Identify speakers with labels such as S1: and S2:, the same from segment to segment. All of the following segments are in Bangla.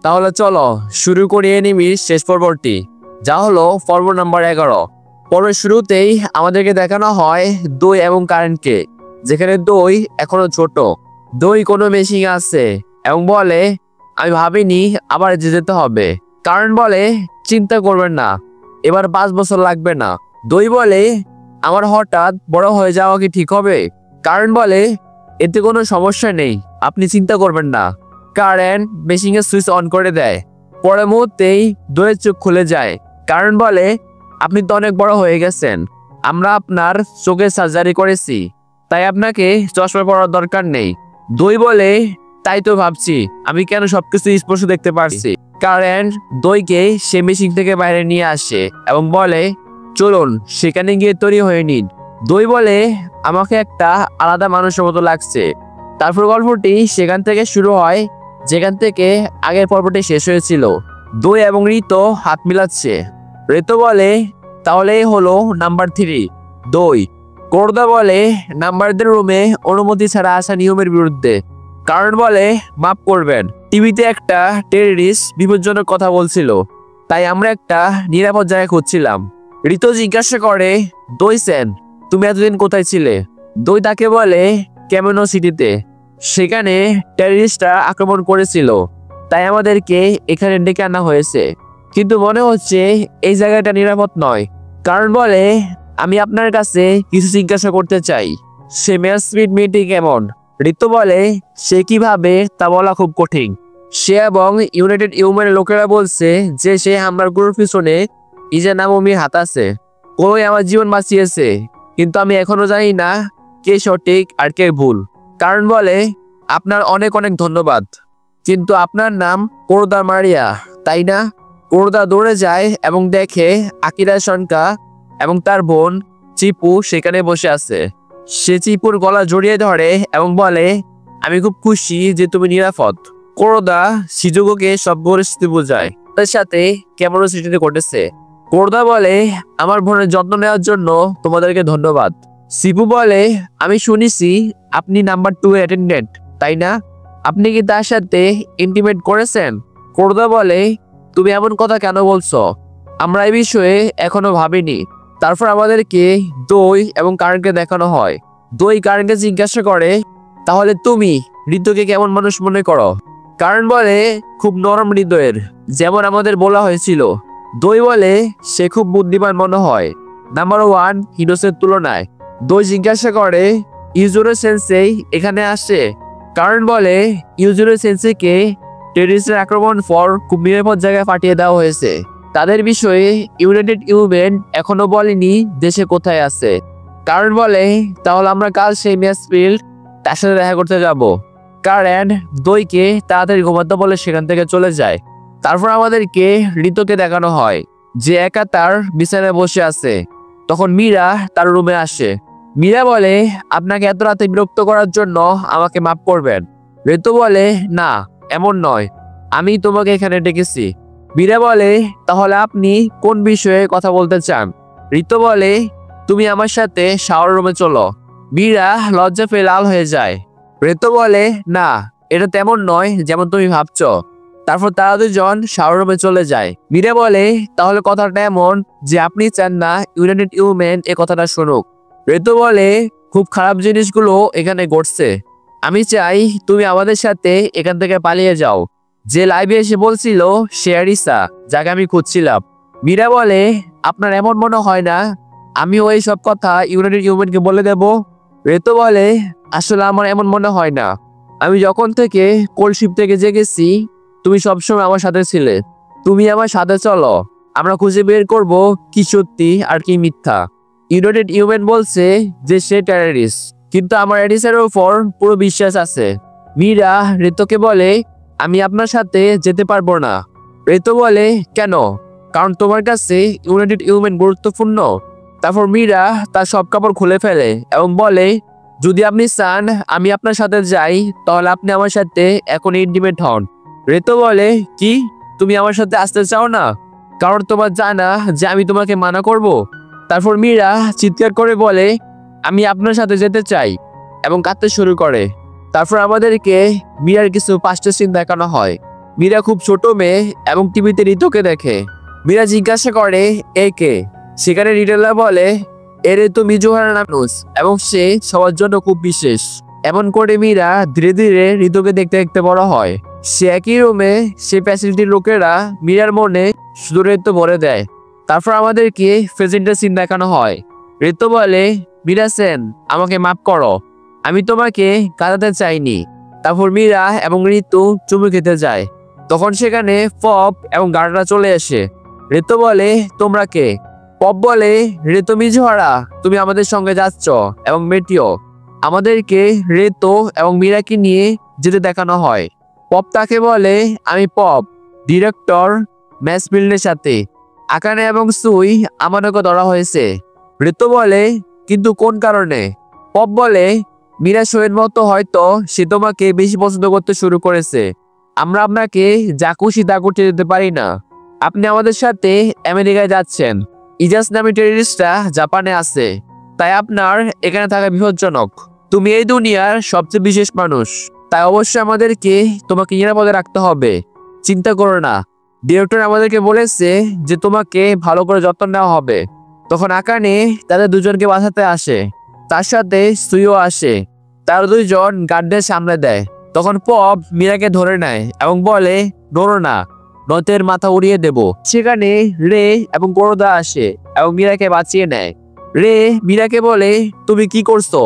S1: তাহলে চলো শুরু করি এনিমির শেষ পর্বটি, যা হলো পর্ব নাম্বার 11। পর্বের শুরুতেই আমাদেরকে দেখানো হয় দই এবং কারেন্টকে, যেখানে দই এখনো ছোট। দই কোনো মেশিন আছে এবং বলে, আমি ভাবিনি আবার যেতে হবে। কারেন্ট বলে, চিন্তা করবেন না, এবার 5 বছর লাগবে না। দই বলে, আমার হঠাৎ বড় হয়ে যাওয়া কি ঠিক হবে? কারেন্ট বলে, এতে কোনো সমস্যা নেই, আপনি চিন্তা করবেন না। কারেন্ট মেশিনের সুইচ অন করে দেয়। পরের মুহূর্তেই দইয়ের চোখ খুলে যায়। কারেন্ট বলে, আপনি তো অনেক বড় হয়ে গেছেন, আমরা আপনার চোখে সার্জারি করেছি, তাই আপনাকে চশমা পরার দরকার নেই। দই বলে, তাই তো ভাবছি, আমি কেন সবকিছু স্পষ্ট দেখতে পারছি। কারেন্ট দইকে সে মেশিন থেকে বাইরে নিয়ে আসে এবং বলে, চলুন সেখানে গিয়ে তৈরি হয়ে নিন। দই বলে, আমাকে একটা আলাদা মানুষের মতো লাগছে। তারপর গল্পটি সেখান থেকে শুরু হয়, যেখান থেকে আগের পর্বটি শেষ হয়েছিল। দই এবং ঋতো হাত মিলাচ্ছে। ঋতো বলে, তাহলে হলো নাম্বার 3। দই কোরদা বলে, নাম্বারদের রুমে অনুমতি ছাড়া আসা নিয়মের বিরুদ্ধে। কারণ বলে, মাফ করবেন, টিভিতে একটা টেররিস্ট বিপজ্জনক কথা বলছিল, তাই আমরা একটা নিরাপদ জায়গা খুঁজছিলাম। ঋতো জিজ্ঞাসা করে, দই সেন, তুমি এতদিন কোথায় ছিলে? দই তাকে বলে, ক্যামেনো সিটিতে, সেখানে টেররিস্টরা আক্রমণ করেছিল, তাই আমাদেরকে এখানে ডেকে আনা হয়েছে, কিন্তু মনে হচ্ছে এই জায়গাটা নিরাপদ নয়। কারণ বলে, আমি আপনার কাছে কিছু জিজ্ঞাসা করতে চাই, সে ম্যাসমিট মেয়েটি কেমন? ঋতু বলে, সে কিভাবে তা বলা খুব কঠিন। সে এবং ইউনাইটেড ইউম্যানের লোকেরা বলছে যে সে হামলার গুরুর পিছনে ইজা নামমির হাত আছে। কই আমার জীবন বাঁচিয়েছে, কিন্তু আমি এখনো জানি না কে সঠিক আর কে ভুল। কারণ বলে, আপনার অনেক অনেক ধন্যবাদ, কিন্তু আপনার নাম কোরদা মারিয়া, তাই না? কোরদা দৌড়ে যায় এবং দেখে আকিরা শনকা এবং তার বোন চিপু সেখানে বসে আছে। সে চিপুর গলা জড়িয়ে ধরে এবং বলে, আমি খুব খুশি যে তুমি নিরাপদ। কোরদা শিজুগোকে সব পরিস্থিতি বোঝায়, তার সাথে কেমন সিটিতে ঘটেছে। কোরদা বলে, আমার বোনের যত্ন নেওয়ার জন্য তোমাদেরকে ধন্যবাদ। শিপু বলে, আমি শুনেছি আপনি নাম্বার 2 অ্যাটেন্ডেন্ট, তাই না? আপনি কি তার সাথে ইন্টিমেট করেছেন? কোরদা বলে, তুমি এমন কথা কেন বলছো? আমরা এই বিষয়ে এখনো ভাবিনি। তারপর আমাদেরকে দই এবং কারেন্টকে দেখানো হয়। দই কারেন্টকে জিজ্ঞাসা করে, তাহলে তুমি ঋতুকে কেমন মানুষ মনে করো? কারেন্ট বলে, খুব নরম হৃদয়ের, যেমন আমাদের বলা হয়েছিল। দই বলে, সে খুব বুদ্ধিমান মনে হয়, নাম্বার 1 হিনোসের তুলনায়। দই জিজ্ঞাসা করে, ইউজুরো সেন্সেই এখানে আসে? কারেন্ট বলে, ইউজুরো সেন্সেকে টেররিস্টের আক্রমণ পর খুব নিরাপদ জায়গায় পাঠিয়ে দেওয়া হয়েছে। তাদের বিষয়ে ইউনাইটেড ইউম্যান এখনো বলেনি দেশে কোথায় আছে। কারেন্ট বলে, তাহলে আমরা কাল সেই ম্যাসফিল্ড তার সাথে দেখা করতে যাব। কারেন্ট দইকে তাড়াতাড়ি ঘুমাতে বলে সেখান থেকে চলে যায়। তারপর আমাদেরকে ঋতুকে দেখানো হয়, যে একা তার বিছানায় বসে আছে। তখন মীরা তার রুমে আসে। মীরা বলে, আপনাকে এত রাতে বিরক্ত করার জন্য আমাকে মাফ করবেন। ঋতু বলে, না এমন নয়, আমি তোমাকে এখানে ডেকেছি। মীরা বলে, তাহলে আপনি কোন বিষয়ে কথা বলতে চান? ঋতু বলে, তুমি আমার সাথে শাওয়ার রুমে চলো। মীরা লজ্জা পেয়ে লাল হয়ে যায়। ঋতু বলে, না এটা তেমন নয় যেমন তুমি ভাবছো। তারপর তারা দুজন শাওয়ার রুমে চলে যায়। মীরা বলে, তাহলে কথাটা এমন যে আপনি চান না ইউনাইটেড ইউম্যান এ কথাটা শুনুক। ঋতু বলে, খুব খারাপ জিনিসগুলো এখানে ঘটছে, আমি চাই তুমি আমাদের সাথে এখান থেকে পালিয়ে যাও। যে লাইভে এসে বলছিল সে আরিসা, যাকে আমি খুঁজছিলাম। মীরা বলে, আপনার এমন মনে হয় না আমি ওই সব কথা ইউনাইটেড ইউম্যানকে বলে দেব? ঋতু বলে, আসলে আমার এমন মনে হয় না, আমি যখন থেকে কোলশিপ থেকে জেগেছি তুমি সবসময় আমার সাথে ছিলে। তুমি আমার সাথে চলো, আমরা খুঁজে বের করব কি সত্যি আর কি মিথ্যা। ইউনাইটেড ইউম্যান বলছে যে সে টেররিস্ট, কিন্তু আমার এডিসের উপর পুরো বিশ্বাস আছে। মীরা ঋতুকে বলে, আমি আপনার সাথে যেতে পারবো না। ঋতু বলে, কেন? কারণ তোমার কাছে ইউনাইটেড ইউম্যান গুরুত্বপূর্ণ। তারপর মীরা তার সব কাপড় খুলে ফেলে এবং বলে, যদি আপনি চান আমি আপনার সাথে যাই, তাহলে আপনি আমার সাথে এখন ইন্টিমেট হন। ঋতু বলে, কি তুমি আমার সাথে আসতে চাও না? কারণ তোমার জানা যে আমি তোমাকে মানা করব। তারপর মীরা চিৎকার করে বলে, আমি আপনার সাথে যেতে চাই, এবং কাঁদতে শুরু করে। তারপর আমাদেরকে মীরার কিছু 5টা সিন দেখানো হয়। মীরা খুব ছোট মেয়ে এবং টিভিতে ঋতুকে দেখে। মীরা জিজ্ঞাসা করে এ কে। সেখানে রিটেলার বলে এর তো মিজুহারা মানুষ এবং সে সবার জন্য খুব বিশেষ। এমন করে মীরা ধীরে ধীরে ঋতুকে দেখতে দেখতে বড় হয়। সে একই রুমে সে ফ্যাসিলিটির লোকেরা মীরার মনে শুধু ঋতু ভরে দেয়। তারপর আমাদেরকে প্রেজেন্টের সিন দেখানো হয়। ঋতু বলে মীরা সেন, আমাকে মাফ করো, আমি তোমাকে কাঁদাতে চাইনি। তারপর মীরা এবং ঋতু চুমু খেতে যায়। তখন সেখানে পপ এবং গার্ডরা চলে আসে। ঋতু বলে তোমরা কে? পপ বলে ঋতু মিজুহারা, তুমি আমাদের সঙ্গে যাচ্ছ এবং মেটিও। আমাদেরকে ঋতু এবং মীরাকে নিয়ে যেতে দেখানো হয়। পপ তাকে বলে আমি পপ, ডিরেক্টর ম্যাসমিল্ডের সাথে। আকানে এবং সুই আমাদেরকে ধরা হয়েছে। ঋতু বলে কিন্তু কোন কারণে? পপ বলে মীরা শোয়ের মতো হয়তো সে তোমাকে বেশি পছন্দ করতে শুরু করেছে। আমরা আপনাকে যা খুশি তা করতে যেতে পারি না। আপনি আমাদের সাথে আমেরিকায় যাচ্ছেন। ইজাজ নামী টেররিস্টরা জাপানে আছে, তাই আপনার এখানে থাকা বিপজ্জনক। তুমি এই দুনিয়ার সবচেয়ে বিশেষ মানুষ, তাই অবশ্যই আমাদেরকে তোমাকে নিরাপদে রাখতে হবে। চিন্তা করো না, ডিরেক্টর আমাদেরকে বলেছে যে তোমাকে ভালো করে যত্ন নেওয়া হবে। তখন আকানে তাদের দুজনকে বাঁচাতে আসে, তার সাথে সুইও আসে। তার দুইজন গার্ডদের সামনে দেয়। তখন পপ মীরাকে ধরে নেয় এবং বলে নড়ো না, নতের মাথা উড়িয়ে দেব। সেখানে রে এবং কোরোদা আসে এবং মীরাকে বাঁচিয়ে নেয়। রে মীরাকে বলে তুমি কি করছো,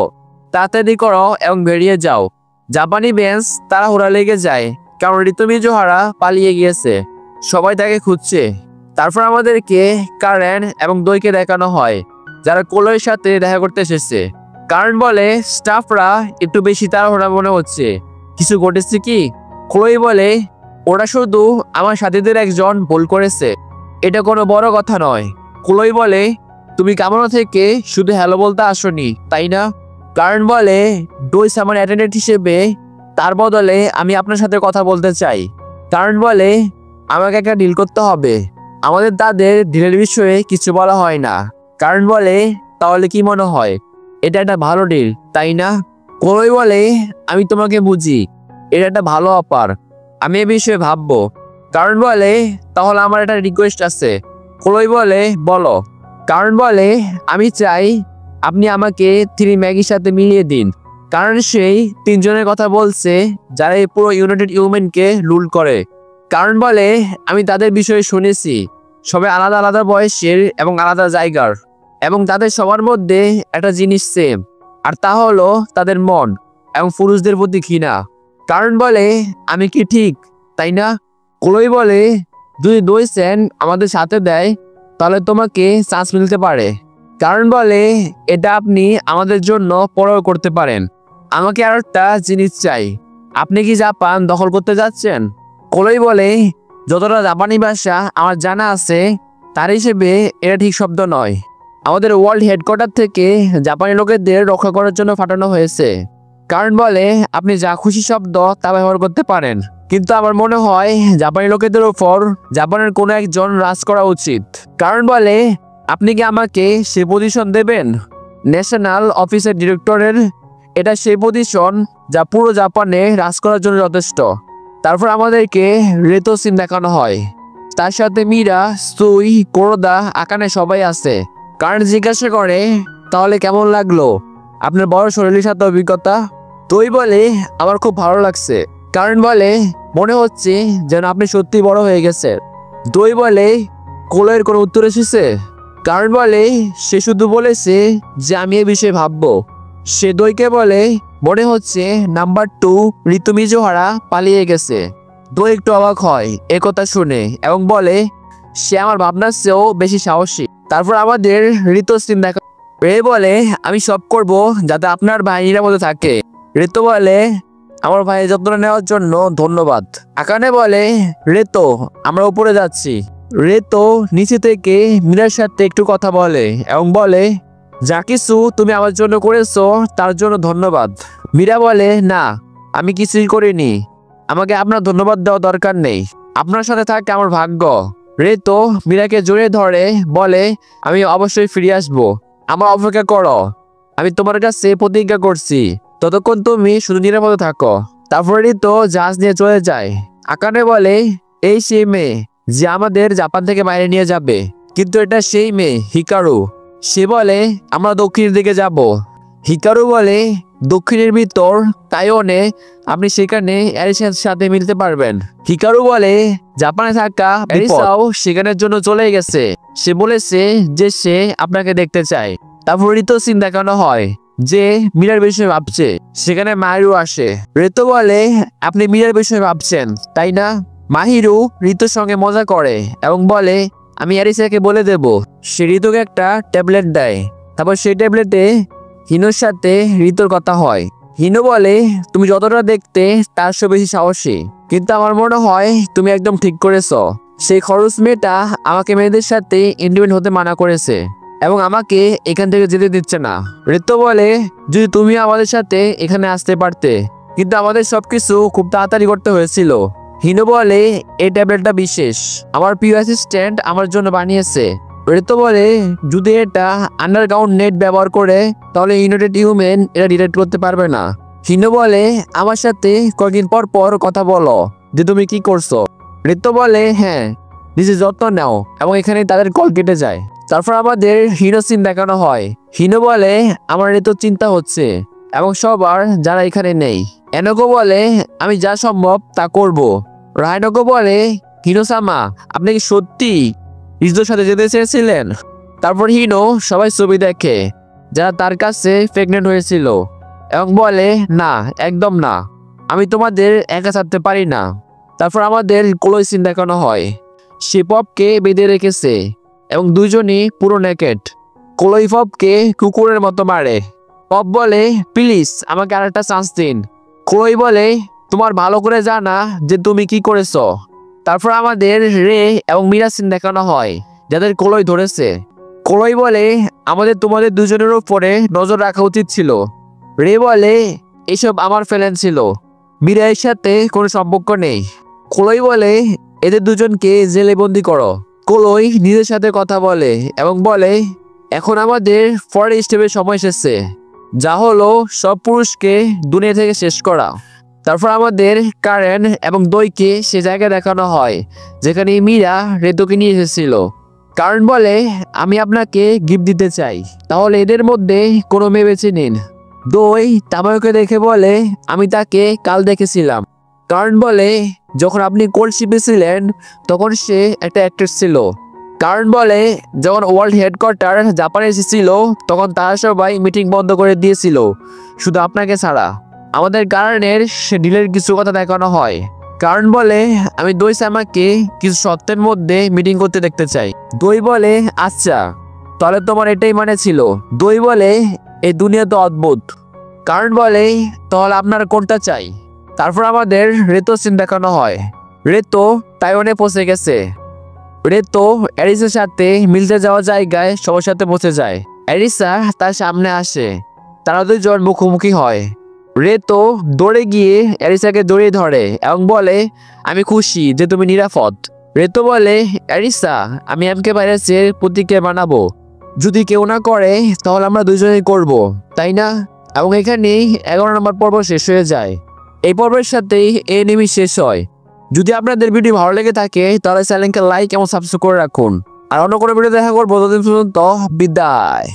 S1: তাড়াতাড়ি করো এবং বেরিয়ে যাও। জাপানি বেঞ্চ তারা হুড়া লেগে যায়, কারণ ঋতু মিজুহারা পালিয়ে গিয়েছে। সবাই তাকে খুঁজছে। তারপর আমাদেরকে কারেন এবং দইকে দেখানো হয়, যারা কোলোয়ের সাথে দেখা করতে এসেছে। কারণ বলে স্টাফরা একটু বেশি তাড়াহুড়া মনে হচ্ছে, কিছু ঘটেছে কি? ক্লোই বলে ওরা শুধু আমার সাথীদের একজন ভুল করেছে, এটা কোনো বড় কথা নয়। ক্লোই বলে তুমি কামরা থেকে শুধু হ্যালো বলতে আসনি, তাই না? কারণ বলে ডোইস আমার অ্যাটেন্ডেন্ট হিসেবে, তার বদলে আমি আপনার সাথে কথা বলতে চাই। কারণ বলে আমাকে একটা ডিল করতে হবে। আমাদের তাদের ডিলের বিষয়ে কিছু বলা হয় না। কারণ বলে তাহলে কি মনে হয় এটা একটা ভালো ডিল, তাই না? ক্লোই বলে আমি তোমাকে বুঝি, এটা একটা ভালো অফার, আমি এ বিষয়ে ভাববো। কারণ বলে তাহলে আমার একটা রিকোয়েস্ট আছে। ক্লোই বলে বলো। কারণ বলে আমি চাই আপনি আমাকে 3 ম্যাগির সাথে মিলিয়ে দিন। কারণ সেই 3 জনের কথা বলছে যারা এই পুরো ইউনাইটেড ইউমেনকে রুল করে। কারণ বলে আমি তাদের বিষয়ে শুনেছি, সবাই আলাদা আলাদা বয়সের এবং আলাদা জায়গার, এবং তাদের সবার মধ্যে একটা জিনিস সেম, আর তা হলো তাদের মন এবং পুরুষদের প্রতি ঘৃণা। কারণ বলে আমি কি ঠিক, তাই না? ক্লোই বলে যদি দইসেন আমাদের সাথে দেয় তাহলে তোমাকে চান্স মিলতে পারে। কারণ বলে এটা আপনি আমাদের জন্য পরেও করতে পারেন। আমাকে আর একটা জিনিস চাই, আপনি কি জাপান দখল করতে যাচ্ছেন? ক্লোই বলে যতটা জাপানি ভাষা আমার জানা আছে তার হিসেবে এটা ঠিক শব্দ নয়। আমাদের ওয়ার্ল্ড হেডকোয়ার্টার থেকে জাপানি লোকেদের রক্ষা করার জন্য পাঠানো হয়েছে। কারণ বলে আপনি যা খুশি শব্দ তা ব্যবহার করতে পারেন, কিন্তু আমার মনে হয় জাপানি লোকেদের উপর জাপানের কোনো একজন রাজ করা উচিত। কারণ বলে আপনি কি আমাকে সে পজিশন দেবেন? ন্যাশনাল অফিসের ডিরেক্টরের এটা সেই পজিশন যা পুরো জাপানে রাজ করার জন্য যথেষ্ট। তারপর আমাদেরকে রেতো সিন দেখানো হয়, তার সাথে মীরা, সুই, কোরোদা, আকানে সবাই আছে। কারণ জিজ্ঞাসা করে তাহলে কেমন লাগলো আপনার বড় শরীরের সাথে অভিজ্ঞতা? তুই বলে আমার খুব ভালো লাগছে। কারণ বলে মনে হচ্ছে যেন আপনি সত্যি বড় হয়ে গেছে। দই বলে কোলোয়ের কোনো উত্তর এসেছে? কারণ বলে সে শুধু বলেছে যে আমি এ বিষয়ে ভাববো। সে দইকে বলে মনে হচ্ছে নাম্বার 2 ঋতু মিজুহারা পালিয়ে গেছে। দই একটু অবাক হয় এ কথা শুনে এবং বলে সে আমার ভাবনার চেয়েও বেশি সাহসী। তারপর আমাদের ঋতু সিন দেখা। রে বলে আমি সব করব যাতে আপনার ভাই নিরাপদে থাকে। ঋতু বলে আমার ভাইয়ের যত্ন নেওয়ার জন্য ধন্যবাদ। আকানে বলে রেতো আমরা উপরে যাচ্ছি। রেতো নিচে থেকে মীরার সাথে একটু কথা বলে এবং বলে যা কিছু তুমি আমার জন্য করেছো তার জন্য ধন্যবাদ। মীরা বলে না, আমি কিছুই করিনি, আমাকে আপনার ধন্যবাদ দেওয়া দরকার নেই, আপনার সাথে থাকে আমার ভাগ্য। রেতো মীরাকে জড়িয়ে ধরে বলে আমি অবশ্যই ফিরে আসবো, আমার অপেক্ষা করো, আমি তোমার কাছে প্রতিজ্ঞা করছি ততক্ষণ তুমি শুধু নিরাপদে থাকো। তারপরে ঋতু জাহাজ নিয়ে চলে যায়। আকানে বলে এই সেই মেয়ে যে আমাদের জাপান থেকে বাইরে নিয়ে যাবে, কিন্তু এটা সেই মেয়ে হিকারু। সে বলে আমরা দক্ষিণের দিকে যাব। হিকারু বলে দক্ষিণের ভিতর তাইওয়ানে, আপনি সেখানে অ্যারিসার সাথে মিলতে পারবেন। হিকারু বলে জাপানে থাকা অ্যারিসাও সেখানের জন্য চলে গেছে। সে বলেছে যে সে আপনাকে দেখতে চায়। তারপর রিতো সিন দেখানো হয় যে মীরার বিষয়ে ভাবছে। সেখানে মাহিরু আসে। রিতো বলে আপনি মীরার বিষয়ে ভাবছেন তাই না? মাহিরু রিতোর সঙ্গে মজা করে এবং বলে আমি অ্যারিসাকে বলে দেব। সে রিতোকে একটা ট্যাবলেট দেয়। তারপর সেই ট্যাবলেটে হিনোর সাথে রিতোর কথা হয়। হিনো বলে তুমি যতটা দেখতে তার চেয়ে বেশি সাহসী, কিন্তু আমার মনে হয় তুমি একদম ঠিক করেছো। সেই খরচ মেয়েটা আমাকে মেয়েদের সাথে ইন্টিমেট হতে মানা করেছে এবং আমাকে এখান থেকে যেতে দিচ্ছে না। রিতো বলে যদি তুমি আমাদের সাথে এখানে আসতে পারতে, কিন্তু আমাদের সবকিছু খুব তাড়াতাড়ি করতে হয়েছিল। হিনো বলে এই ট্যাবলেটটা বিশেষ, আমার প্রিয় অ্যাসিস্ট্যান্ট আমার জন্য বানিয়েছে। রিতো বলে যদি এটা আন্ডারগ্রাউন্ড নেট ব্যবহার করে তাহলে ইউনাইটেড হিউম্যান এটা ডিটেক্ট করতে পারবে না। হিনো বলে আমার সাথে কয়েকদিন পর পর কথা বলো যে তুমি কি করছো। রিতো বলে হ্যাঁ, নিজের যত্ন নাও, এবং এখানে তাদের কল কেটে যায়। তারপর আমাদের হিনো সিন দেখানো হয়। হিনো বলে আমার রিতো চিন্তা হচ্ছে এবং সবার যারা এখানে নেই। এনোকো বলে আমি যা সম্ভব তা করব। রায়নোকো বলে হিনোসামা আপনি কি সত্যি রিজোর সাথে যেতে চেয়েছিলেন? তারপর হিনো সবাই ছবি দেখে যারা তার কাছে প্রেগনেন্ট হয়েছিল এবং বলে না, একদম না, আমি তোমাদের একা ছাড়তে পারি না। তারপর আমাদের ক্লোই সিন দেখানো হয়। সে পপকে বেঁধে রেখেছে এবং দুজনই পুরো নেকেড। ক্লোই পপকে কুকুরের মতো মারে। পপ বলে প্লিজ আমাকে আরেকটা চান্স দিন। ক্লোই বলে তোমার ভালো করে জানা যে তুমি কি করেছো। তারপর আমাদের রে এবং মীরা সিন দেখানো হয় যাদের ক্লোই ধরেছে। ক্লোই বলে আমাদের তোমাদের দুজনের উপরে নজর রাখা উচিত ছিল। রে বলে এসব আমার ফেলেন ছিল, মীরার সাথে কোনো সম্পর্ক নেই। ক্লোই বলে এদের দুজনকে জেলে বন্দি করো। ক্লোই নিজের সাথে কথা বলে এবং বলে এখন আমাদের পরের স্টেপের সময় এসেছে, যা হলো সব পুরুষকে দুনিয়া থেকে শেষ করা। তারপর আমাদের কারেন এবং দইকে সে জায়গায় দেখানো হয় যেখানে মীরা রেতোকে নিয়ে এসেছিল। কারেন বলে আমি আপনাকে গিফট দিতে চাই, তাহলে এদের মধ্যে কোনো মেয়ে বেছে নিন। দই তামায়োকে দেখে বলে আমি তাকে কাল দেখেছিলাম। কারেন বলে যখন আপনি কোল্ড শিপে ছিলেন তখন সে একটা অ্যাক্ট্রেস ছিল। কারেন বলে যখন ওয়ার্ল্ড হেডকোয়ার্টার জাপানে এসেছিল তখন তারা সবাই মিটিং বন্ধ করে দিয়েছিল শুধু আপনাকে ছাড়া। আমাদের কারণের সে ডিলের কিছু কথা দেখানো হয়। কারণ বলে আমি দই সামাকে কিছু সত্যের মধ্যে মিটিং করতে দেখতে চাই। দই বলে আচ্ছা, তাহলে তোমার এটাই মানে ছিল। দই বলে এই দুনিয়া তো অদ্ভুত। কারণ বলে তাহলে আপনার কোনটা চাই? তারপর আমাদের রেতো সিন দেখানো হয়। রেতো তাইওয়ানে পৌঁছে গেছে। রেতো অ্যারিসার সাথে মিলতে যাওয়া জায়গায় সবার সাথে পৌঁছে যায়। অ্যারিসা তার সামনে আসে, তারা দুজন মুখোমুখি হয়। রেতো দৌড়ে গিয়ে অ্যারিসাকে জড়িয়ে ধরে এবং বলে আমি খুশি যে তুমি নিরাপদ। রেতো বলে অ্যারিসা আমি এমকে ভাইরাসের প্রতিক্রিয়া বানাবো, যদি কেউ না করে তাহলে আমরা দুজনেই করব, তাই না? এবং এখানেই 11 নম্বর পর্ব শেষ হয়ে যায়। এই পর্বের সাথেই এই এনিমি শেষ হয়। যদি আপনাদের ভিডিও ভালো লেগে থাকে তাহলে চ্যানেলকে লাইক এবং সাবস্ক্রাইব করে রাখুন। আর অন্য কোনো ভিডিও দেখা করবো, ততদিন পর্যন্ত বিদায়।